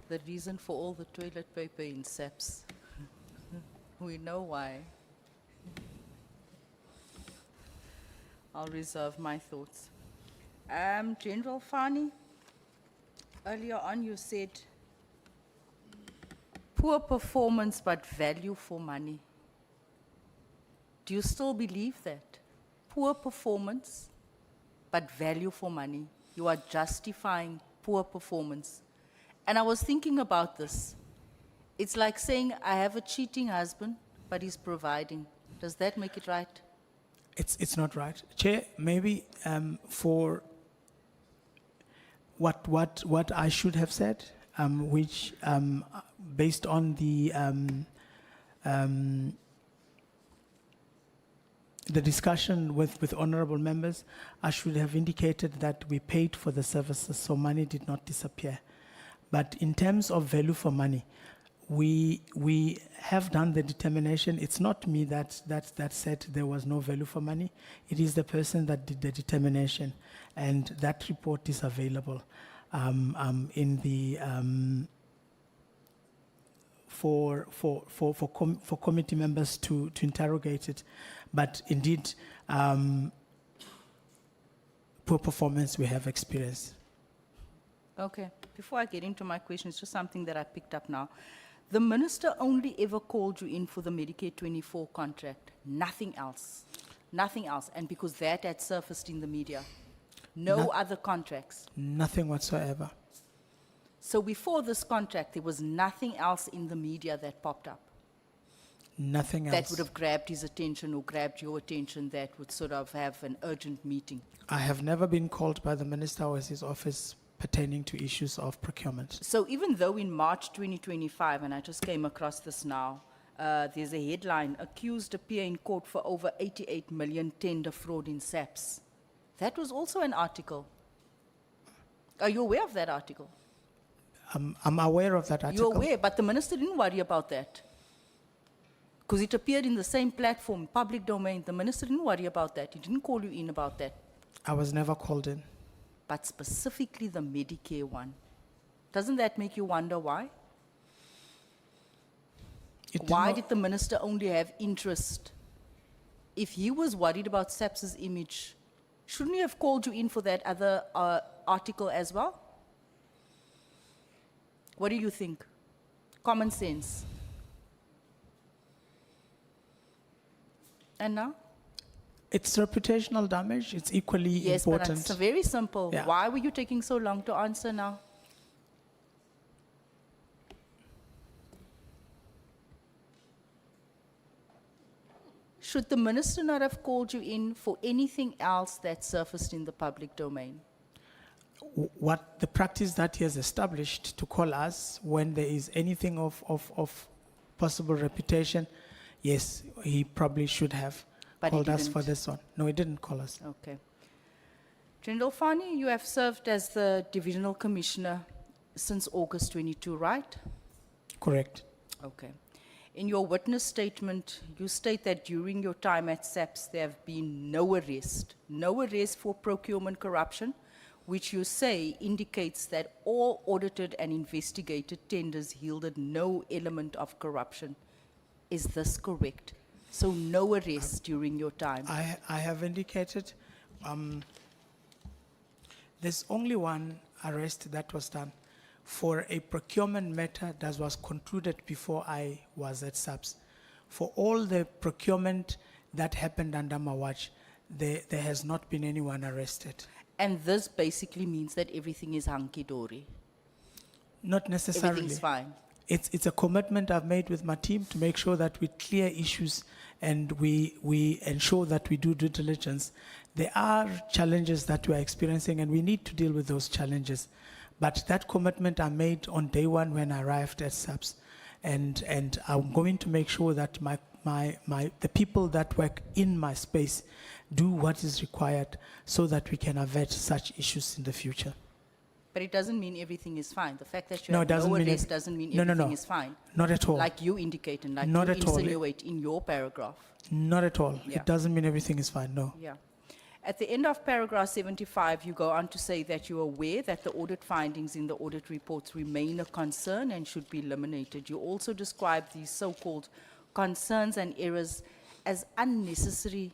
the reason for all the toilet paper in Saps. We know why. I'll reserve my thoughts. General Fani, earlier on you said poor performance but value for money. Do you still believe that? Poor performance but value for money. You are justifying poor performance. And I was thinking about this. It's like saying, I have a cheating husband, but he's providing. Does that make it right? It's not right. Chair, maybe for what I should have said, which based on the discussion with honorable members, I should have indicated that we paid for the services, so money did not disappear. But in terms of value for money, we have done the determination. It's not me that said there was no value for money. It is the person that did the determination, and that report is available in the for committee members to interrogate it. But indeed, poor performance we have experienced. Okay, before I get into my question, it's just something that I picked up now. The minister only ever called you in for the Medicare 24 contract, nothing else. Nothing else, and because that had surfaced in the media. No other contracts. Nothing whatsoever. So before this contract, there was nothing else in the media that popped up? Nothing else. That would have grabbed his attention or grabbed your attention that would sort of have an urgent meeting? I have never been called by the minister or his office pertaining to issues of procurement. So even though in March 2025, and I just came across this now, there's a headline, accused appear in court for over 88 million tender fraud in Saps. That was also an article. Are you aware of that article? I'm aware of that article. You're aware, but the minister didn't worry about that. Because it appeared in the same platform, public domain. The minister didn't worry about that. He didn't call you in about that. I was never called in. But specifically the Medicare one. Doesn't that make you wonder why? Why did the minister only have interest? If he was worried about SAPS's image, shouldn't he have called you in for that other article as well? What do you think? Common sense. And now? It's reputational damage. It's equally important. Yes, but it's very simple. Yeah. Why were you taking so long to answer now? Should the minister not have called you in for anything else that surfaced in the public domain? What the practice that he has established to call us when there is anything of possible reputation, yes, he probably should have called us for this one. No, he didn't call us. Okay. General Fani, you have served as the Divisional Commissioner since August 22, right? Correct. Okay. In your witness statement, you state that during your time at SAPS, there have been no arrest for procurement corruption, which you say indicates that all audited and investigated tenders yielded no element of corruption. Is this correct? So no arrests during your time? I have indicated there's only one arrest that was done for a procurement matter that was concluded before I was at SAPS. For all the procurement that happened under my watch, there has not been anyone arrested. And this basically means that everything is hunky-dory? Not necessarily. Everything's fine? It's a commitment I've made with my team to make sure that we clear issues and we ensure that we do due diligence. There are challenges that we are experiencing and we need to deal with those challenges. But that commitment I made on day one when I arrived at SAPS, and I'm going to make sure that the people that work in my space do what is required so that we can avert such issues in the future. But it doesn't mean everything is fine. The fact that you No, have it doesn't no mean arrest doesn't mean everything is fine. Not at all. Like you indicate and like Not you at all. insinuate in your paragraph. Not at all. Yeah. It doesn't mean everything is fine, no. Yeah. At the end of paragraph 75, you go on to say that you are aware that the audit findings in the audit reports remain a concern and should be eliminated. You also describe these so-called concerns and errors as unnecessary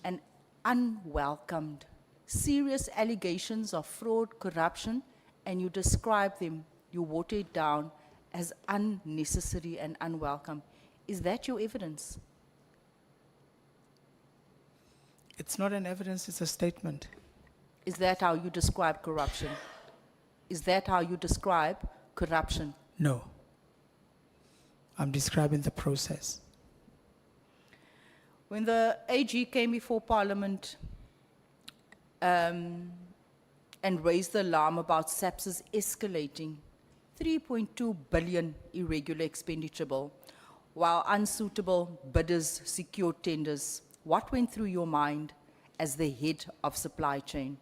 and unwelcomed. Serious allegations of fraud, corruption, and you describe them, you water it down as unnecessary and unwelcome. Is that your evidence? It's not an evidence, it's a statement. Is that how you describe corruption? Is that how you describe corruption? No. I'm describing the process. When the AG came before Parliament and raised the alarm about Saps's escalating 3.2 billion irregular expenditure bill, while unsuitable bidders secured tenders, what went through your mind as the head of supply chain?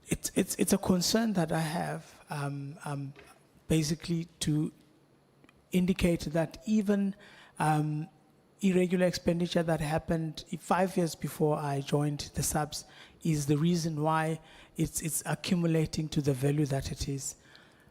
It's a concern that I have, basically to indicate that even irregular expenditure that happened 5 years before I joined the Saps is the reason why it's accumulating to the value that it is.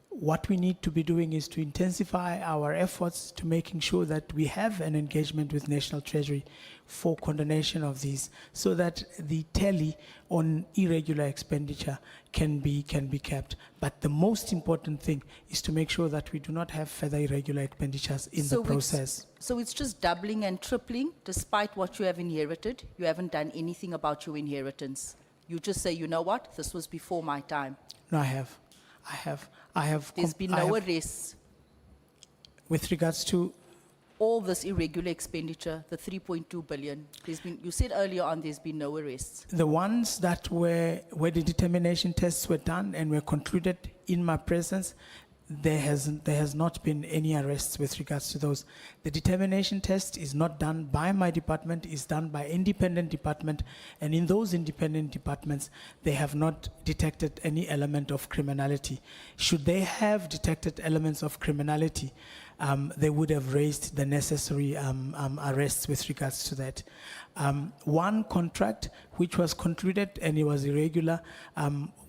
What we need to be doing is to intensify our efforts to making sure that we have an engagement with National Treasury for condonation of these, so that the tally on irregular expenditure can be kept. But the most important thing is to make sure that we do not have further irregular expenditures in the process. So it's just doubling and tripling despite what you have inherited. You haven't done anything about your inheritance. You just say, you know what, this was before my time. No, I have. There's been no arrests. With regards to All this irregular expenditure, the 3.2 billion, you said earlier on there's been no arrests. the ones that where the determination tests were done and were concluded in my presence, there has not been any arrests with regards to those. The determination test is not done by my department, is done by independent department, and in those independent departments, they have not detected any element of criminality. Should they have detected elements of criminality, they would have raised the necessary arrests with regards to that. One contract which was concluded and it was irregular,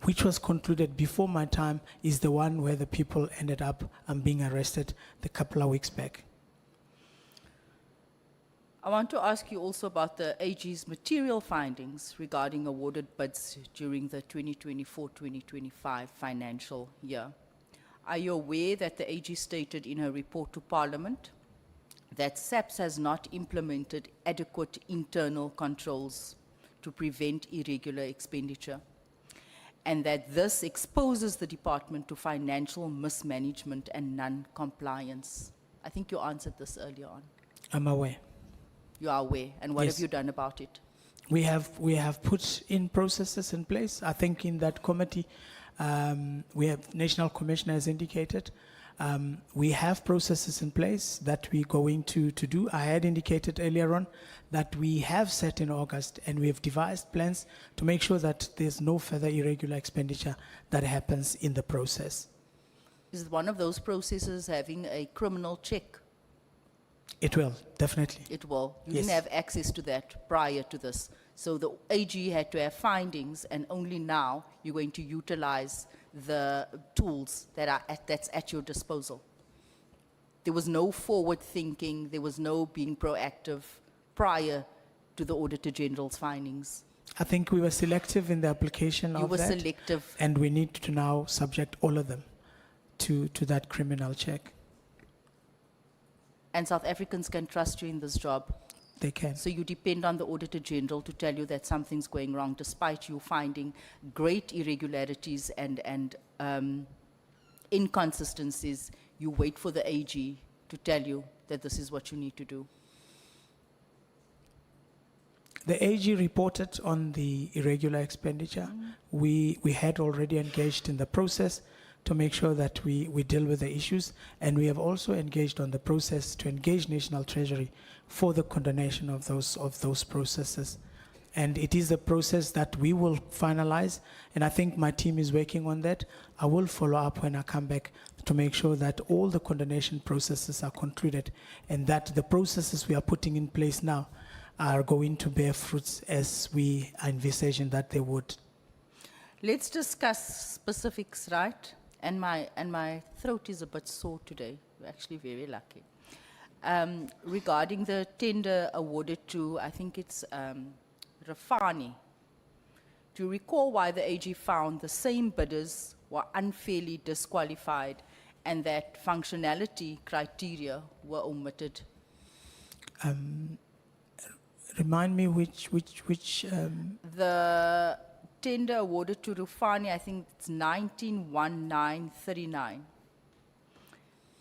which was concluded before my time, is the one where the people ended up being arrested a couple of weeks back. I want to ask you also about the AG's material findings regarding awarded bids during the 2024-2025 financial year. Are you aware that the AG stated in her report to Parliament that SAPS has not implemented adequate internal controls to prevent irregular expenditure, and that this exposes the department to financial mismanagement and non-compliance? I think you answered this earlier on. I'm aware. You are aware, and what Yes. have you done about it? We have put in processes in place. I think in that committee, we have National Commissioner has indicated. We have processes in place that we're going to do. I had indicated earlier on that we have set in August and we have devised plans to make sure that there's no further irregular expenditure that happens in the process. Is one of those processes having a criminal check? It will, definitely. It will. You Yes. didn't have access to that prior to this. So the AG had to have findings, and only now you're going to utilize the tools that's at your disposal. There was no forward thinking, there was no being proactive prior to the Auditor General's findings. I think we were selective in the application You of were that. selective. And we need to now subject all of them to that criminal check. And South Africans can trust you in this job. They can. So you depend on the Auditor General to tell you that something's going wrong, despite you finding great irregularities and inconsistencies. You wait for the AG to tell you that this is what you need to do. The AG reported on the irregular expenditure. We had already engaged in the process to make sure that we deal with the issues, and we have also engaged on the process to engage National Treasury for the condonation of those processes. And it is a process that we will finalize, and I think my team is working on that. I will follow up when I come back to make sure that all the condonation processes are concluded, and that the processes we are putting in place now are going to bear fruits as we envisaging that they would. Let's discuss specifics, right? And my throat is a bit sore today. We're actually very lucky. Regarding the tender awarded to, I think it's Fani. Do you recall why the AG found the same bidders were unfairly disqualified and that functionality criteria were omitted? Remind me which The tender awarded to Rufani, I think it's 191939.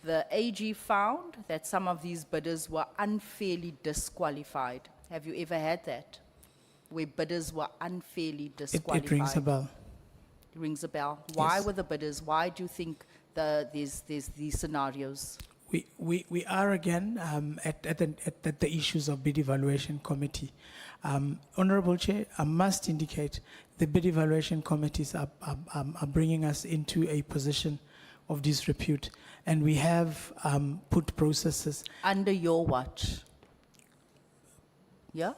The AG found that some of these bidders were unfairly disqualified. Have you ever had that? Where bidders were unfairly disqualified? it rings a bell. Rings a bell. Why Yes. were the bidders? Why do you think there's these scenarios? We are again at the issues of bid evaluation committee. Honorable Chair, I must indicate the bid evaluation committees are bringing us into a position of disrepute, and we have put processes. Under your watch? Yeah?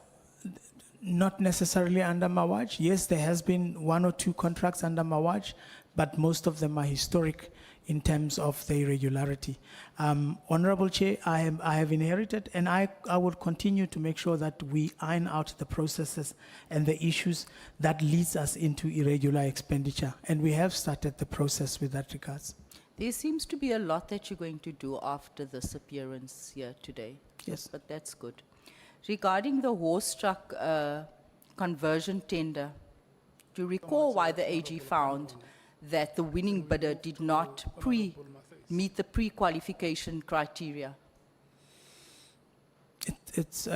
Not necessarily under my watch. Yes, there has been 1 or 2 contracts under my watch, but most of them are historic in terms of the irregularity. Honorable Chair, I have inherited, and I will continue to make sure that we iron out the processes and the issues that leads us into irregular expenditure, and we have started the process with that regards. There seems to be a lot that you're going to do after this appearance here today. Yes. But that's good. Regarding the horse truck conversion tender, do you recall why the AG found that the winning bidder did not meet the pre-qualification criteria? Is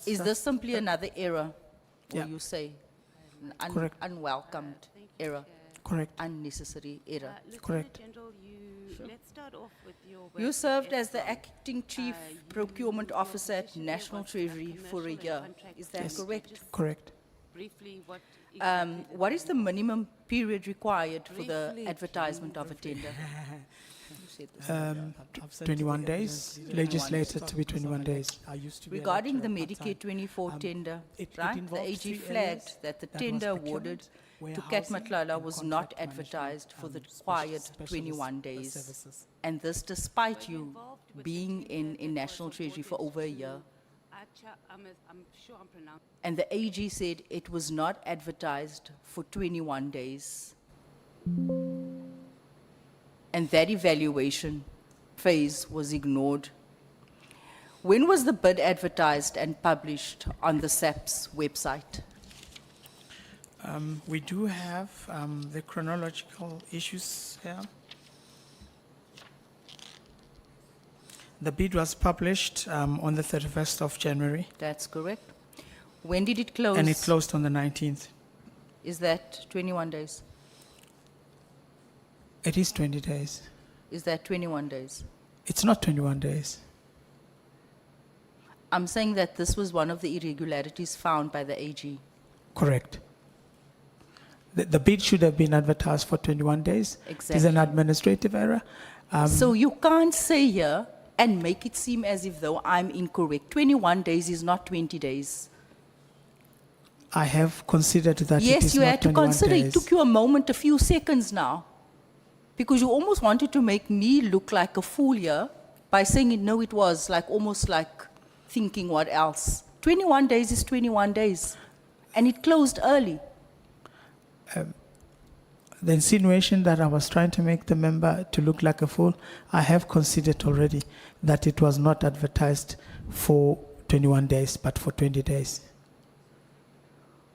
Is this simply another error? Yeah. Or you say an Correct. unwelcomed error, correct? unnecessary error? Correct. Lieutenant General, let's start off with your work You with served as the Eskom. acting chief You- procurement your officer at position there National was Treasury for a commercial and year. contract Is that Yes. correct? Just Correct. briefly, what What is the minimum period required for the Briefly, advertisement of a tender? You said this. 21 days, legislated to be 21 days. Regarding the Medicare 24 tender, it right? The involves AG 3 flagged areas. that the That was tender procurement, awarded to warehousing, Kat Matlala and was not contract management, advertised for the special- required specialist 21 days. services. And this despite you involved with the being tender in that National was Treasury for awarded over a to year. I'm sure I'm pronouncing. And the AG said it was not advertised for 21 days. And that evaluation phase was ignored. When was the bid advertised and published on the Saps website? We do have the chronological issues here. The bid was published on the 31st of January, That's correct. When did it close? and it closed on the 19th. Is that 21 days? It is 20 days. Is that 21 days? It's not 21 days. I'm saying that this was one of the irregularities found by the AG. Correct. The bid should have been advertised for 21 days. It is Exactly. an administrative error. So you can't say here and make it seem as if though I'm incorrect. 21 days is not 20 days. I have considered that it Yes, is you not had to 21 consider. It days. took you a moment, a few seconds now. Because you almost wanted to make me look like a fool here by saying, no, it was like almost like thinking what else. 21 days is 21 days. And it closed early. The insinuation that I was trying to make the member to look like a fool, I have considered already that it was not advertised for 21 days, but for 20 days.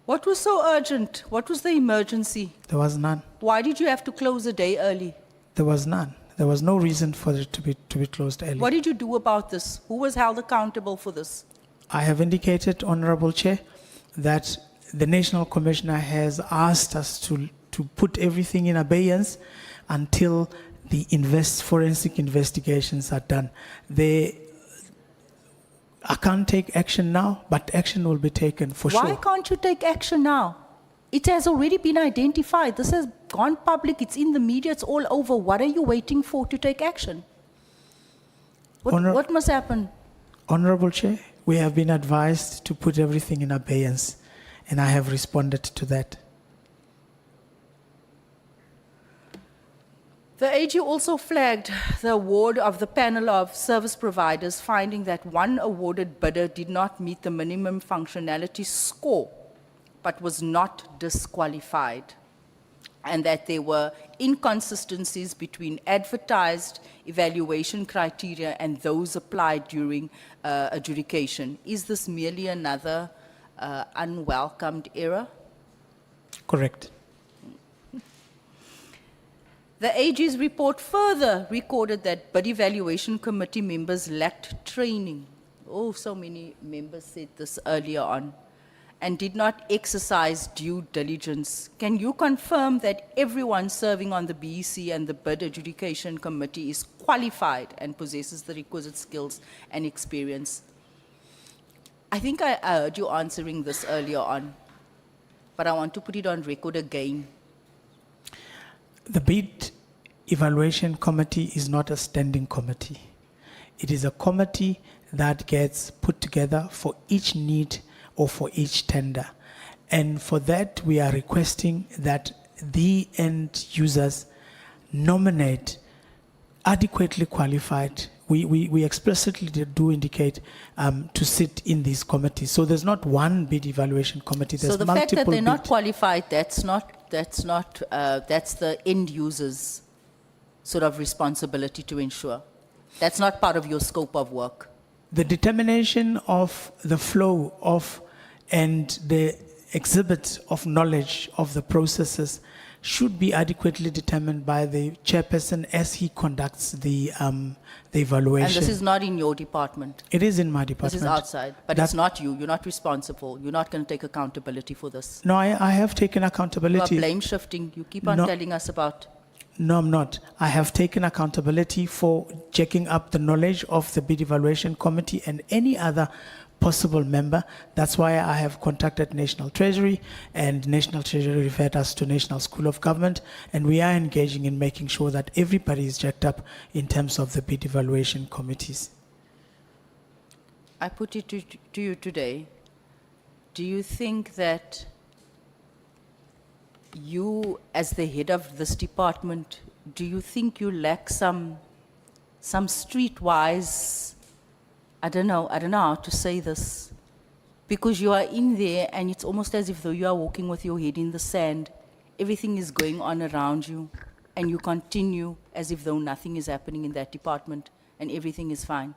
What was so urgent? What was the emergency? There was none. Why did you have to close a day early? There was none. There was no reason for it to be closed early. What did you do about this? Who was held accountable for this? I have indicated, Honorable Chair, that the National Commissioner has asked us to put everything in abeyance until the forensic investigations are done. I can't take action now, but action will be taken for Why sure. can't you take action now? It has already been identified. This has gone public. It's in the media. It's all over. What are you waiting for to take action? Honor- What must happen? Honorable Chair, We have been advised to put everything in abeyance, and I have responded to that. The AG also flagged the award of the panel of service providers, finding that one awarded bidder did not meet the minimum functionality score, but was not disqualified, and that there were inconsistencies between advertised evaluation criteria and those applied during adjudication. Is this merely another unwelcomed error? Correct. The AG's report further recorded that bid evaluation committee members lacked training. Oh, so many members said this earlier on, and did not exercise due diligence. Can you confirm that everyone serving on the BEC and the bid adjudication committee is qualified and possesses the requisite skills and experience? I think I heard you answering this earlier on, but I want to put it on record again. The bid evaluation committee is not a standing committee. It is a committee that gets put together for each need or for each tender. And for that, we are requesting that the end users nominate adequately qualified. We explicitly do indicate to sit in these committees. So there's not one bid evaluation committee. There's So the fact that multiple they're not bid- qualified, that's the end user's sort of responsibility to ensure. That's not part of your scope of work. The determination of the flow of and the exhibit of knowledge of the processes should be adequately determined by the chairperson as he conducts the evaluation. And this is not in your department. It is in my This department. is outside, but That- it's not you. You're not responsible. You're not going to take accountability for this. No, I have taken You are accountability. blame shifting. You keep on No. telling us about. No, I'm not. I have taken accountability for checking up the knowledge of the bid evaluation committee and any other possible member. That's why I have contacted National Treasury, and National Treasury referred us to National School of Government, and we are engaging in making sure that everybody is checked up in terms of the bid evaluation committees. I put it to you today. Do you think that you, as the head of this department, do you think you lack some streetwise, I don't know how to say this, because you are in there and it's almost as if though you are walking with your head in the sand. Everything is going on around you and you continue as if though nothing is happening in that department and everything is fine.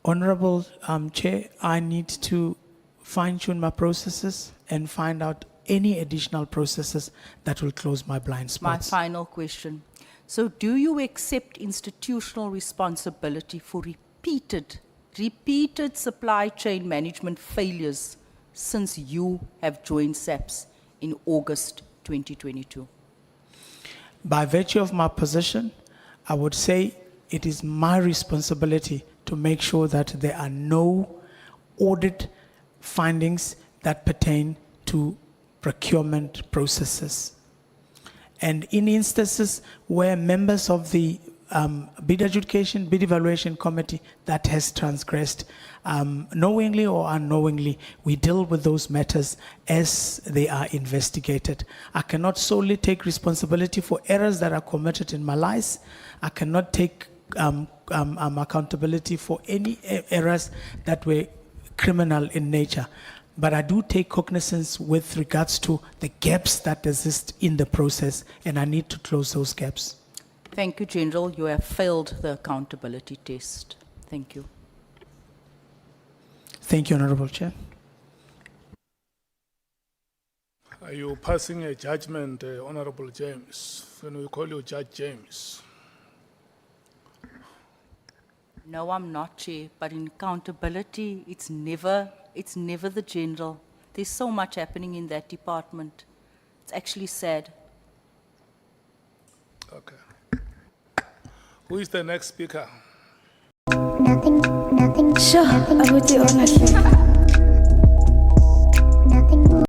Honorable Chair, I need to fine-tune my processes and find out any additional processes that will close my blind My spots. final question. So do you accept institutional responsibility for repeated supply chain management failures since you have joined Saps in August 2022? By virtue of my position, I would say it is my responsibility to make sure that there are no audit findings that pertain to procurement processes. And in instances where members of the bid adjudication, bid evaluation committee that has transgressed, knowingly or unknowingly, we deal with those matters as they are investigated. I cannot solely take responsibility for errors that are committed in my lies. I cannot take accountability for any errors that were criminal in nature. But I do take cognizance with regards to the gaps that exist in the process, and I need to close those gaps. Thank you, General. You have failed the accountability test. Thank you. Thank you, Honorable Chair. Are you passing a judgment, Honorable James? When we call you Judge James. No, I'm not, Chair, but in accountability, it's never the General. There's so much happening in that department. It's actually sad. Okay. Who is the next speaker? Nothing. Sure, I would do honestly.